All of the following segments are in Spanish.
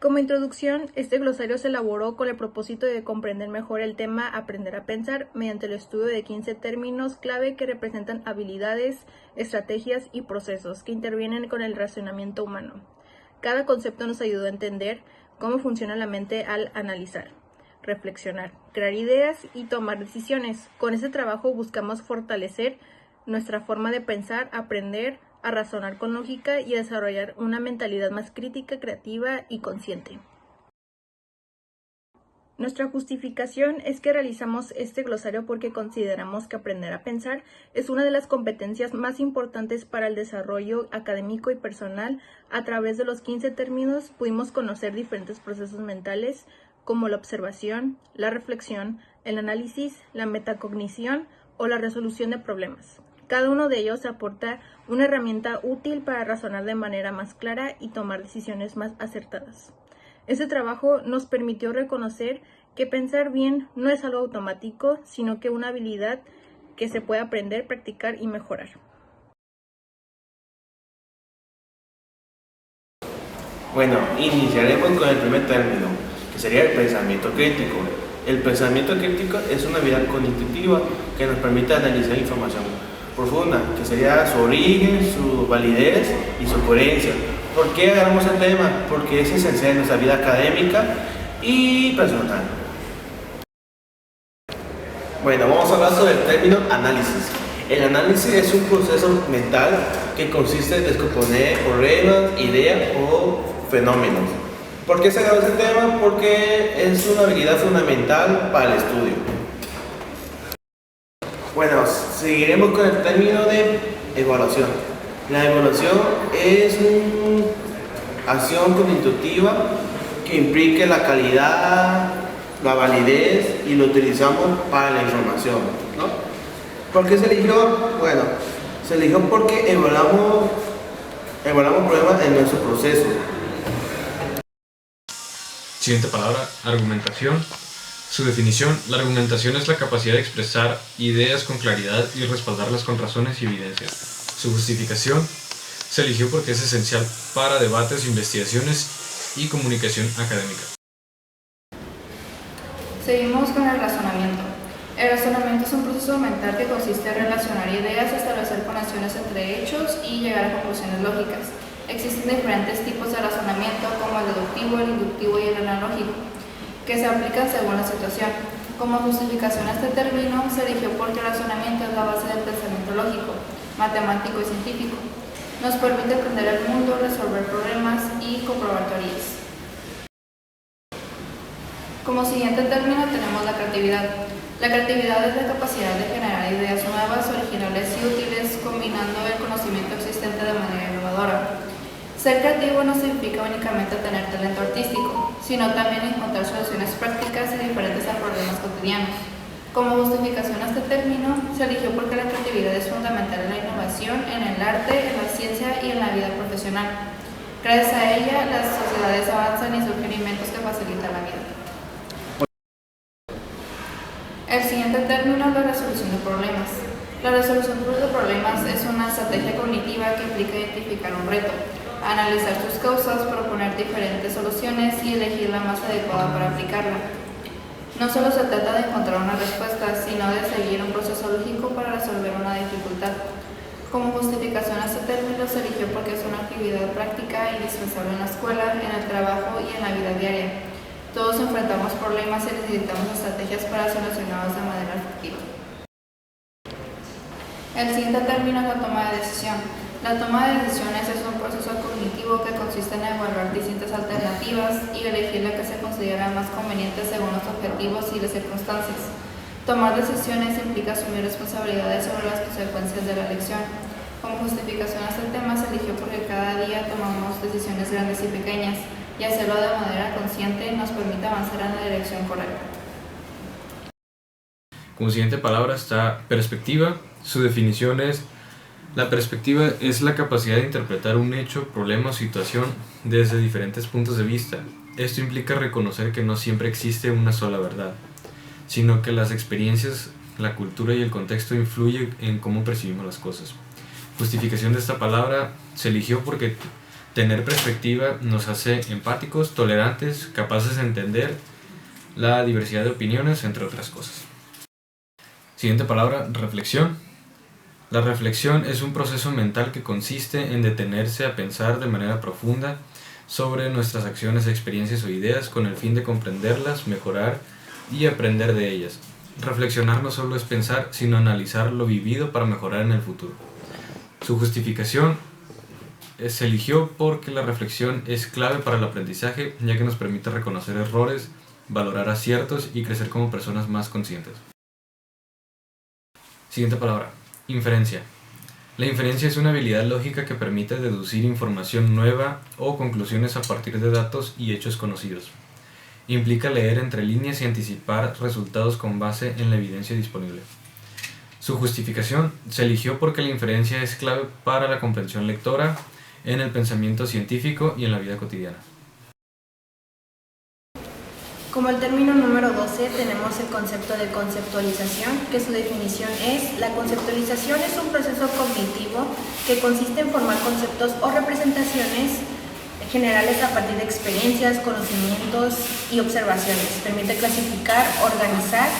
Como introducción, este glosario se elaboró con el propósito de comprender mejor el tema Aprender a pensar mediante el estudio de 15 términos clave que representan habilidades, estrategias y procesos que intervienen con el razonamiento humano. Cada concepto nos ayudó a entender cómo funciona la mente al analizar, reflexionar, crear ideas y tomar decisiones. Con este trabajo buscamos fortalecer nuestra forma de pensar, aprender a razonar con lógica y a desarrollar una mentalidad más crítica, creativa y consciente. Nuestra justificación es que realizamos este glosario porque consideramos que aprender a pensar es una de las competencias más importantes para el desarrollo académico y personal. A través de los 15 términos pudimos conocer diferentes procesos mentales como la observación, la reflexión, el análisis, la metacognición o la resolución de problemas. Cada uno de ellos aporta una herramienta útil para razonar de manera más clara y tomar decisiones más acertadas. Este trabajo nos permitió reconocer que pensar bien no es algo automático, sino que una habilidad que se puede aprender, practicar y mejorar. Bueno, iniciaremos con el primer término, que sería el pensamiento crítico. El pensamiento crítico es una habilidad cognitiva que nos permite analizar información profunda, que sería su origen, su validez y su coherencia. ¿Por qué agarramos el tema? Porque es esencial en nuestra vida académica y personal. Bueno, vamos a hablar sobre el término análisis. El análisis es un proceso mental que consiste en descomponer problemas, ideas o fenómenos. ¿Por qué se agarró ese tema? Porque es una habilidad fundamental para el estudio. Bueno, seguiremos con el término de evaluación. La evaluación es una acción cognitiva que implica la calidad, la validez y lo utilizamos para la información, ¿no? ¿Por qué se eligió? Bueno, se eligió porque evaluamos problemas en nuestro proceso. Siguiente palabra, argumentación. Su definición: la argumentación es la capacidad de expresar ideas con claridad y respaldarlas con razones y evidencias. Su justificación: se eligió porque es esencial para debates, investigaciones y comunicación académica. Seguimos con el razonamiento. El razonamiento es un proceso mental que consiste en relacionar ideas, establecer conexiones entre hechos y llegar a conclusiones lógicas. Existen diferentes tipos de razonamiento, como el deductivo, el inductivo y el analógico, que se aplican según la situación. Como justificación a este término, se eligió porque el razonamiento es la base del pensamiento lógico, matemático y científico. Nos permite entender el mundo, resolver problemas y comprobar teorías. Como siguiente término tenemos la creatividad. La creatividad es la capacidad de generar ideas nuevas, originales y útiles, combinando el conocimiento existente de manera innovadora. Ser creativo no significa únicamente tener talento artístico, sino también encontrar soluciones prácticas y diferentes a problemas cotidianos. Como justificación a este término, se eligió porque la creatividad es fundamental en la innovación, en el arte, en la ciencia y en la vida profesional. Gracias a ella, las sociedades avanzan y surgen inventos que facilitan la vida. El siguiente término es la resolución de problemas. La resolución de problemas es una estrategia cognitiva que implica identificar un reto, analizar sus causas, proponer diferentes soluciones y elegir la más adecuada para aplicarla. No solo se trata de encontrar una respuesta, sino de seguir un proceso lógico para resolver una dificultad. Como justificación a este término se eligió porque es una actividad práctica indispensable en la escuela, en el trabajo y en la vida diaria. Todos enfrentamos problemas y necesitamos estrategias para solucionarlos de manera efectiva. El siguiente término es la toma de decisión. La toma de decisiones es un proceso cognitivo que consiste en evaluar distintas alternativas y elegir la que se considera más conveniente según los objetivos y las circunstancias. Tomar decisiones implica asumir responsabilidades sobre las consecuencias de la elección. Como justificación a este tema se eligió porque cada día tomamos decisiones grandes y pequeñas, y hacerlo de manera consciente nos permite avanzar en la dirección correcta. Como siguiente palabra está perspectiva. Su definición es: la perspectiva es la capacidad de interpretar un hecho, problema o situación desde diferentes puntos de vista. Esto implica reconocer que no siempre existe una sola verdad, sino que las experiencias, la cultura y el contexto influyen en cómo percibimos las cosas. Justificación de esta palabra: se eligió porque Tener perspectiva nos hace empáticos, tolerantes, capaces de entender la diversidad de opiniones, entre otras cosas. Siguiente palabra, reflexión. La reflexión es un proceso mental que consiste en detenerse a pensar de manera profunda sobre nuestras acciones, experiencias o ideas con el fin de comprenderlas, mejorar y aprender de ellas. Reflexionar no solo es pensar, sino analizar lo vivido para mejorar en el futuro. Su justificación se eligió porque la reflexión es clave para el aprendizaje, ya que nos permite reconocer errores, valorar aciertos y crecer como personas más conscientes. Siguiente palabra, inferencia. La inferencia es una habilidad lógica que permite deducir información nueva o conclusiones a partir de datos y hechos conocidos. Implica leer entre líneas y anticipar resultados con base en la evidencia disponible. Su justificación se eligió porque la inferencia es clave para la comprensión lectora, en el pensamiento científico y en la vida cotidiana. Como el término número 12 tenemos el concepto de conceptualización, que su definición es: la conceptualización es un proceso cognitivo que consiste en formar conceptos o representaciones generales a partir de experiencias, conocimientos y observaciones. Permite clasificar, organizar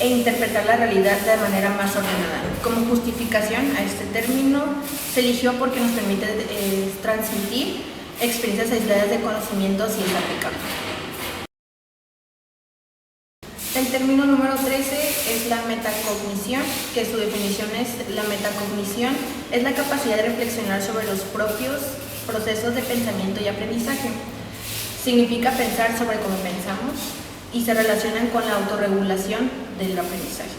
e interpretar la realidad de manera más ordenada. Como justificación a este término se eligió porque nos permite transmitir experiencias aisladas de conocimientos y es aplicable. El término número 13 es la metacognición, que su definición es: la metacognición es la capacidad de reflexionar sobre los propios procesos de pensamiento y aprendizaje. Significa pensar sobre cómo pensamos y se relacionan con la autorregulación del aprendizaje.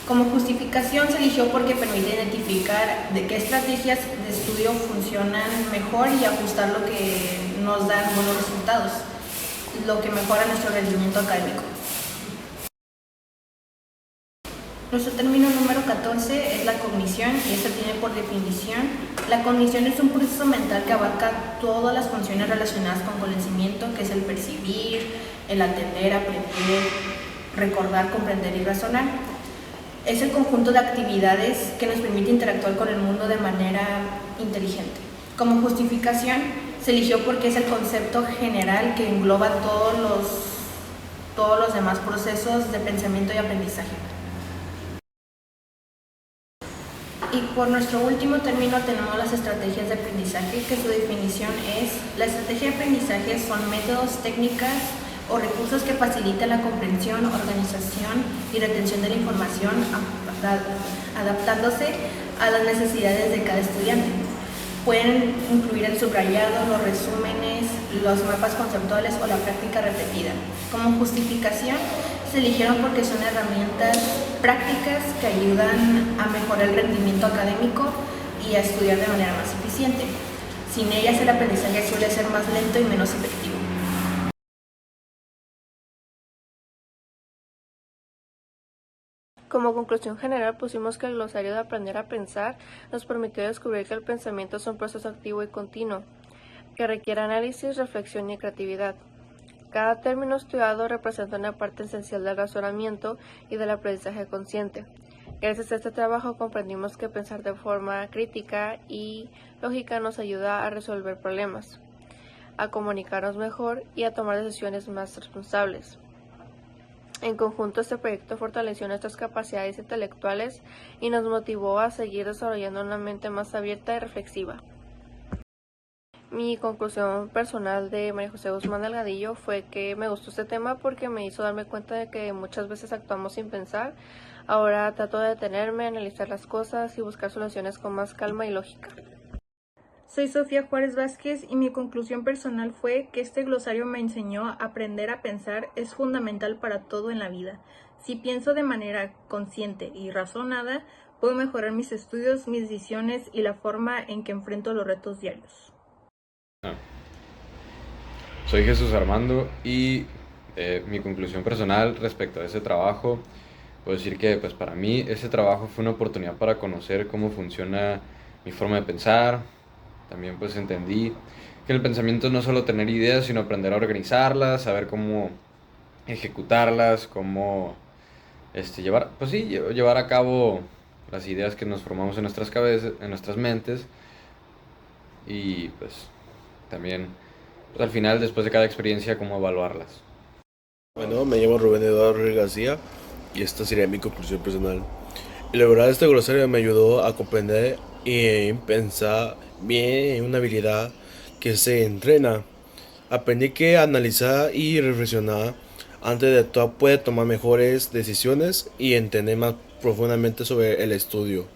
Como justificación se eligió porque permite identificar de qué estrategias de estudio funcionan mejor y ajustar lo que nos dan buenos resultados, lo que mejora nuestro rendimiento académico. Nuestro término número 14 es la cognición, y esto tiene por definición: la cognición es un proceso mental que abarca todas las funciones relacionadas con conocimiento, que es el percibir, el atender, aprender, recordar, comprender y razonar. Es el conjunto de actividades que nos permite interactuar con el mundo de manera inteligente. Como justificación se eligió porque es el concepto general que engloba todos los demás procesos de pensamiento y aprendizaje. Y por nuestro último término tenemos las estrategias de aprendizaje, que su definición es: la estrategia de aprendizaje son métodos, técnicas o recursos que facilitan la comprensión, organización y retención de la información, adaptándose a las necesidades de cada estudiante. Pueden incluir el subrayado, los resúmenes, los mapas conceptuales o la práctica repetida. Como justificación se eligieron porque son herramientas prácticas que ayudan a mejorar el rendimiento académico y a estudiar de manera más eficiente. Sin ellas el aprendizaje suele ser más lento y menos efectivo. Como conclusión general pusimos que el glosario de aprender a pensar nos permitió descubrir que el pensamiento es un proceso activo y continuo, que requiere análisis, reflexión y creatividad. Cada término estudiado representa una parte esencial del razonamiento y del aprendizaje consciente. Gracias a este trabajo comprendimos que pensar de forma crítica y lógica nos ayuda a resolver problemas, a comunicarnos mejor y a tomar decisiones más responsables. En conjunto, este proyecto fortaleció nuestras capacidades intelectuales y nos motivó a seguir desarrollando una mente más abierta y reflexiva. Mi conclusión personal de María José Guzmán Delgadillo fue que me gustó este tema porque me hizo darme cuenta de que muchas veces actuamos sin pensar. Ahora trato de detenerme, analizar las cosas y buscar soluciones con más calma y lógica. Soy Sofía Juárez Vázquez y mi conclusión personal fue que este glosario me enseñó a aprender a pensar es fundamental para todo en la vida. Si pienso de manera consciente y razonada, puedo mejorar mis estudios, mis decisiones y la forma en que enfrento los retos diarios. Soy Jesús Armando y mi conclusión personal respecto a ese trabajo, puedo decir que pues para mí ese trabajo fue una oportunidad para conocer cómo funciona mi forma de pensar. También pues entendí que el pensamiento no es solo tener ideas, sino aprender a organizarlas, saber cómo ejecutarlas, cómo llevar a cabo las ideas que nos formamos en nuestras cabezas, en nuestras mentes. Y pues también, pues, al final, después de cada experiencia, cómo evaluarlas. Bueno, me llamo Rubén Eduardo Ruiz García y esta sería mi conclusión personal. Elaborar este glosario me ayudó a comprender y pensar bien en una habilidad que se entrena. Aprendí que analizar y reflexionar antes de actuar puede tomar mejores decisiones y entender más profundamente sobre el estudio.